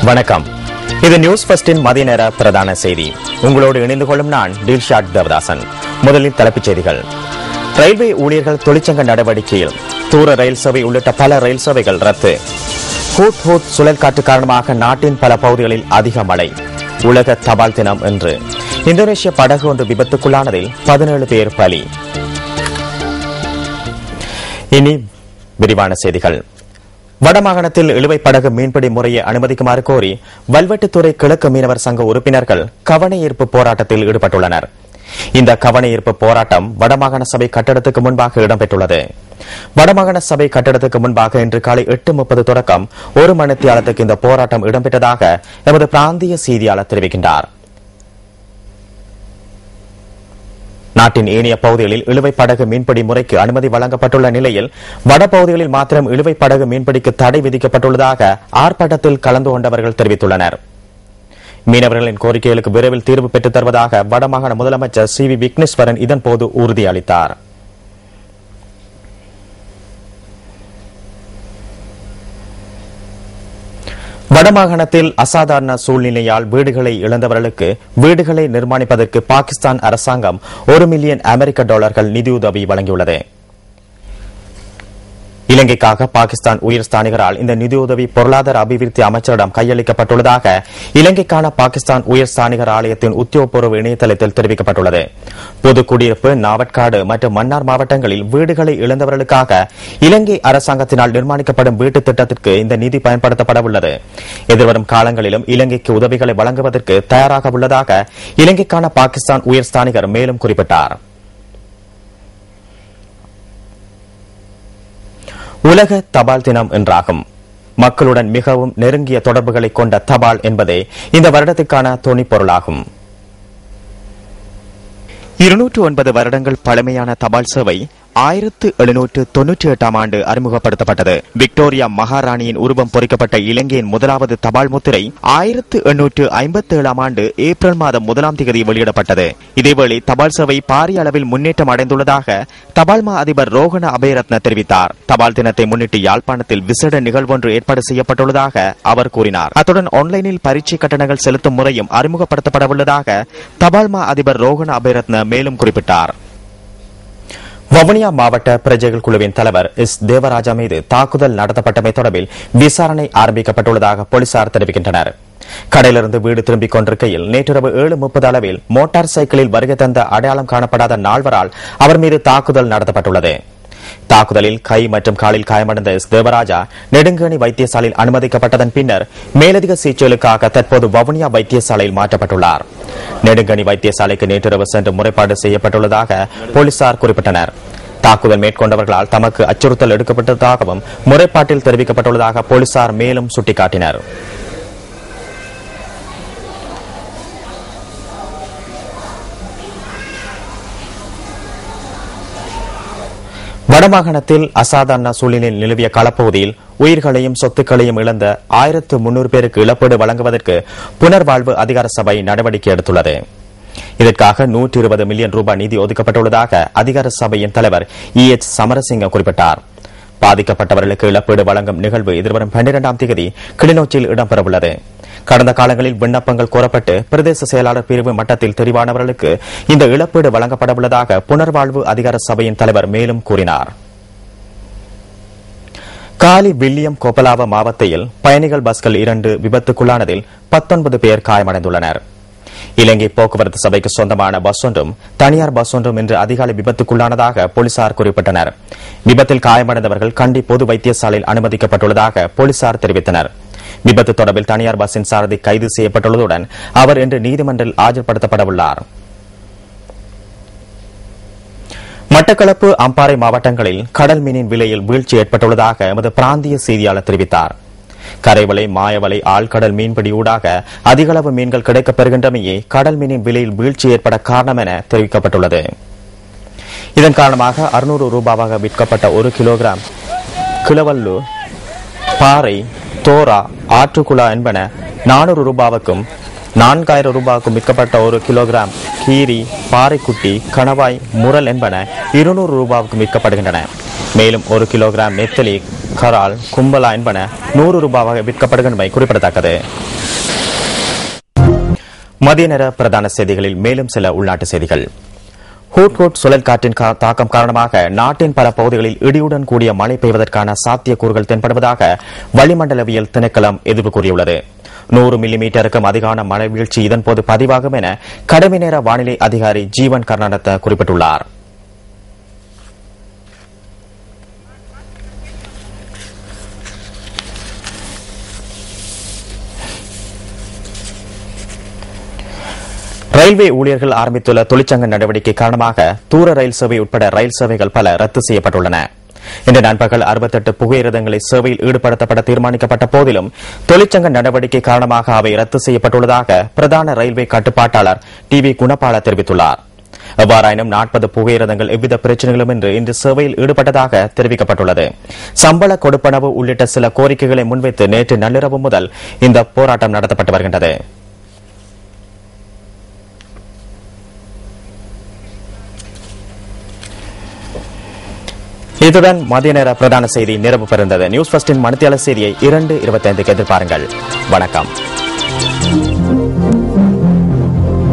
வணக்கம். இது நியூஸ் ஃபர்ஸ்டின் மதிய நேர பிரதான செய்தி. உங்களோடு இணைந்து கொள்ளும் நான் டில்ஷாட் தேவதாசன். முதலில் தலைப்புச் செய்திகள். ரயில்வே ஊழியர்கள் தொழிற்சங்க நடவடிக்கையில் தூர ரயில் சேவை உள்ளிட்ட பல ரயில் சேவைகள் ரத்து. ஹூட் ஹூட் சுழல் காற்று காரணமாக நாட்டின் பல பகுதிகளில் அதிக மழை. உலக தபால் தினம் என்று. இந்தோனேஷிய படகு ஒன்று விபத்துக்குள்ளானதில் 17 பேர் பலி. இனி விரிவான செய்திகள். வடமாகாணத்தில் இழுவை படகு மீன்பிடி முறையை அனுமதிக்குமாறு கோரி வல்வெட்டித்துறை கிழக்கு மீனவர் சங்க உறுப்பினர்கள் கவனஈர்ப்பு போராட்டத்தில் ஈடுபட்டுள்ளனர். இந்த கவனஈர்ப்பு போராட்டம் வடமாகாண சபை கட்டடத்துக்கு முன்பாக இடம்பெற்றுள்ளது. வடமாகாண சபை கட்டடத்துக்கு முன்பாக இன்று காலை 8:30 தொடக்கம் 1 மணித்தியாலத்துக்கு இந்த போராட்டம் இடம்பெற்றதாக எமது பிராந்திய செய்தியாளர் தெரிவிக்கின்றார். நாட்டின் ஏனைய பகுதிகளில் இழுவை படகு மீன்பிடி முறைக்கு அனுமதி வழங்கப்பட்டுள்ள நிலையில் வடபகுதிகளில் மாத்திரம் இழுவை படகு மீன்பிடிக்கு தடை விதிக்கப்பட்டுள்ளதாக ஆர்ப்பாட்டத்தில் கலந்து கொண்டவர்கள் தெரிவித்துள்ளனர். மீனவர்களின் கோரிக்கைகளுக்கு விரைவில் தீர்வு பெற்றுத் தருவதாக வடமாகாண முதலமைச்சர் சி வி விக்னேஸ்வரன் இதன்போது உறுதியளித்தார். வடமாகாணத்தில் அசாதாரண சூழ்நிலையால் வீடுகளை இழந்தவர்களுக்கு வீடுகளை நிர்மாணிப்பதற்கு பாகிஸ்தான் அரசாங்கம் $1 மில்லியன் நிதியுதவி வழங்கியுள்ளது. இலங்கைக்காக பாகிஸ்தான் உயர்ஸ்தானிகரால் இந்த நிதியுதவி பொருளாதார அபிவிருத்தி அமைச்சரிடம் கையளிக்கப்பட்டுள்ளதாக இலங்கைக்கான பாகிஸ்தான் உயர்ஸ்தானிகர் ஆலயத்தின் உத்தியோகபூர்வ இணையதளத்தில் தெரிவிக்கப்பட்டுள்ளது. பொதுக்குடியிருப்பு, நாவட்காடு மற்றும் மன்னார் மாவட்டங்களில் வீடுகளை இழந்தவர்களுக்காக இலங்கை அரசாங்கத்தினால் நிர்மாணிக்கப்படும் வீட்டு திட்டத்திற்கு இந்த நிதி பயன்படுத்தப்பட உள்ளது. எதிர்வரும் காலங்களிலும் இலங்கைக்கு உதவிகளை வழங்குவதற்கு தயாராக உள்ளதாக இலங்கைக்கான பாகிஸ்தான் உயர்ஸ்தானிகர் மேலும் குறிப்பிட்டார். உலக தபால் தினம் என்றாகும். மக்களுடன் மிகவும் நெருங்கிய தொடர்புகளை கொண்ட தபால் என்பதே இந்த வருடத்துக்கான தொனிப்பொருளாகும். 209 வருடங்கள் பழமையான தபால் சேவை 1798 ஆண்டு அறிமுகப்படுத்தப்பட்டது. விக்டோரியா மகாராணியின் உருவம் பொறிக்கப்பட்ட இலங்கையின் முதலாவது தபால் முத்திரை 1857 ஆண்டு ஏப்ரல் மாதம் 1ஆம் தேதி வெளியிடப்பட்டது. இதேவேளை தபால் சேவை பாரிய அளவில் முன்னேற்றம் அடைந்துள்ளதாக தபால் மா அதிபர் ரோஹண அபயரத்ன தெரிவித்தார். தபால் தினத்தை முன்னிட்டு யாழ்ப்பாணத்தில் விசேட நிகழ்வொன்று ஏற்பாடு செய்யப்பட்டுள்ளதாக அவர் கூறினார். அத்துடன் ஆன்லைனில் பரீட்சை கட்டணங்கள் செலுத்தும் முறையும் அறிமுகப்படுத்தப்பட உள்ளதாக தபால் மா அதிபர் ரோஹண அபயரத்ன மேலும் குறிப்பிட்டார். வவுனியா மாவட்ட பிரஜைகள் குழுவின் தலைவர் எஸ் தேவராஜா மீது தாக்குதல் நடத்தப்பட்டமை தொடர்பில் விசாரணை ஆரம்பிக்கப்பட்டுள்ளதாக போலீசார் தெரிவிக்கின்றனர். கடையிலிருந்து வீடு திரும்பிக் கொண்டிருக்கையில் நேற்றிரவு 7:30 அளவில் மோட்டார் சைக்கிளில் வருகை தந்த அடையாளம் காணப்படாத 4வரால் அவர் மீது தாக்குதல் நடத்தப்பட்டுள்ளது. தாக்குதலில் கை மற்றும் காலில் காயமடைந்த எஸ் தேவராஜா நெடுங்கேணி வைத்தியசாலையில் அனுமதிக்கப்பட்டதன் பின்னர் மேலதிக சிகிச்சைகளுக்காக தற்போது வவுனியா வைத்தியசாலையில் மாற்றப்பட்டுள்ளார். நெடுங்கணி வைத்தியசாலைக்கு நேற்றிரவு சென்று முறைப்பாடு செய்யப்பட்டுள்ளதாக போலீசார் குறிப்பிட்டனர். தாக்குதல் மேற்கொண்டவர்களால் தமக்கு அச்சுறுத்தல் எடுக்கப்பட்டதாகவும் முறைப்பாட்டில் தெரிவிக்கப்பட்டுள்ளதாக போலீசார் மேலும் சுட்டிக்காட்டினர். வடமாகாணத்தில் அசாதாரண சூழ்நிலையில் நிலவிய காலப்பகுதியில் உயிர்களையும் சொத்துக்களையும் இழந்த 1300 பேருக்கு இழப்பீடு வழங்குவதற்கு புனர்வாழ்வு அதிகார சபை நடவடிக்கை எடுத்துள்ளது. இதற்காக 120 மில்லியன் ரூபாய் நிதி ஒதுக்கப்பட்டுள்ளதாக அதிகார சபையின் தலைவர் EH சமரசிங்க குறிப்பிட்டார். பாதிக்கப்பட்டவர்களுக்கு இழப்பீடு வழங்கும் நிகழ்வு எதிர்வரும் 12ஆம் தேதி கிளிநொச்சியில் இடம்பெறவுள்ளது. கடந்த காலங்களில் விண்ணப்பங்கள் கோரப்பட்டு பிரதேச செயலாளர் பிரிவு மட்டத்தில் தெரிவானவர்களுக்கு இந்த இழப்பீடு வழங்கப்பட உள்ளதாக புனர்வாழ்வு அதிகார சபையின் தலைவர் மேலும் கூறினார். காலி வில்லியம் கோப்பலாவ மாவட்டத்தில் பயணிகள் பஸ்கள் 2 விபத்துக்குள்ளானதில் 19 பேர் காயமடைந்துள்ளனர். இலங்கை போக்குவரத்து சபைக்கு சொந்தமான பஸ் ஒன்றும் தனியார் பஸ் ஒன்றும் இன்று அதிகாலை விபத்துக்குள்ளானதாக போலீசார் குறிப்பிட்டனர். விபத்தில் காயமடைந்தவர்கள் கண்டி பொது வைத்தியசாலையில் அனுமதிக்கப்பட்டுள்ளதாக போலீசார் தெரிவித்தனர். விபத்து தொடர்பில் தனியார் பஸ்ஸின் சாரதி கைது செய்யப்பட்டுள்ளதுடன் அவர் இன்று நீதிமன்றில் ஆஜர்படுத்தப்பட உள்ளார். மட்டக்களப்பு, அம்பாறை மாவட்டங்களில் கடல் மீனின் விலையில் வீழ்ச்சி ஏற்பட்டுள்ளதாக எமது பிராந்திய செய்தியாளர் தெரிவித்தார். கரைவலை, மாயவலை, ஆழ்கடல் மீன்பிடி ஊடாக அதிகளவு மீன்கள் கிடைக்கப் பெறுகின்றமையே கடல் மீனின் விலையில் வீழ்ச்சி ஏற்பட காரணம் என தெரிவிக்கப்பட்டுள்ளது. இதன் காரணமாக 600 ரூபாவாக விற்கப்பட்ட 1 கிலோகிராம் கிளவல்லு, பாறை, தோரா, ஆற்றுக்குழா என்பன 400 ரூபாவுக்கும் 4000 ரூபாய்க்கும் விற்கப்பட்ட 1 கிலோகிராம் கீரி, பாறைக்குட்டி, கணவாய், முரல் என்பன 200 ரூபாவுக்கும் விற்கப்படுகின்றன. மேலும் 1 கிலோகிராம் நெத்தலி கரால் கும்பலா என்பன 100 ரூபாவாக விற்கப்படுகின்றமை குறிப்பிடத்தக்கது. மதிய நேர பிரதான செய்திகளில் மேலும் சில உள்நாட்டு செய்திகள். ஹூட்ஹூட் சுழல் காற்றின் தாக்கம் காரணமாக நாட்டின் பல பகுதிகளில் இடியுடன் கூடிய மழை பெய்வதற்கான சாத்தியக்கூறுகள் தென்படுவதாக வளிமண்டலவியல் திணைக்களம் எதிர்ப்பு கூறியுள்ளது. 100 மில்லிமீட்டருக்கும் அதிகமான மழை வீழ்ச்சி இதன்போது பதிவாகும் என கடமை நேர வானிலை அதிகாரி ஜீவன் கர்நாடக குறிப்பிட்டுள்ளார். ரயில்வே ஊழியர்கள் ஆரம்பித்துள்ள தொழிற்சங்க நடவடிக்கை காரணமாக தூர ரயில் சேவை உட்பட ரயில் சேவைகள் பல ரத்து செய்யப்பட்டுள்ளன. இன்று நண்பகல் 68 புகையிரதங்களை சேவையில் ஈடுபடுத்தப்பட தீர்மானிக்கப்பட்ட போதிலும் தொழிற்சங்க நடவடிக்கை காரணமாக அவை ரத்து செய்யப்பட்டுள்ளதாக பிரதான ரயில்வே கட்டுப்பாட்டாளர் டி.வி. குணபால தெரிவித்துள்ளார். எவ்வாறாயினும் 40 புகையிரதங்கள் எவ்வித பிரச்சினைகளும் இன்று சேவையில் ஈடுபட்டதாக தெரிவிக்கப்பட்டுள்ளது. சம்பள கொடுப்பனவு உள்ளிட்ட சில கோரிக்கைகளை முன்வைத்து நேற்று நள்ளிரவு முதல் இந்த போராட்டம் நடத்தப்பட்டு வருகின்றது. இதுடன் மதிய நேர பிரதான செய்தி நிறைவு பெறுந்தது. நியூஸ் ஃபர்ஸ்டின் மணித்தியாளர் செய்தியை 2:25 எதிர்பாருங்கள். வணக்கம்.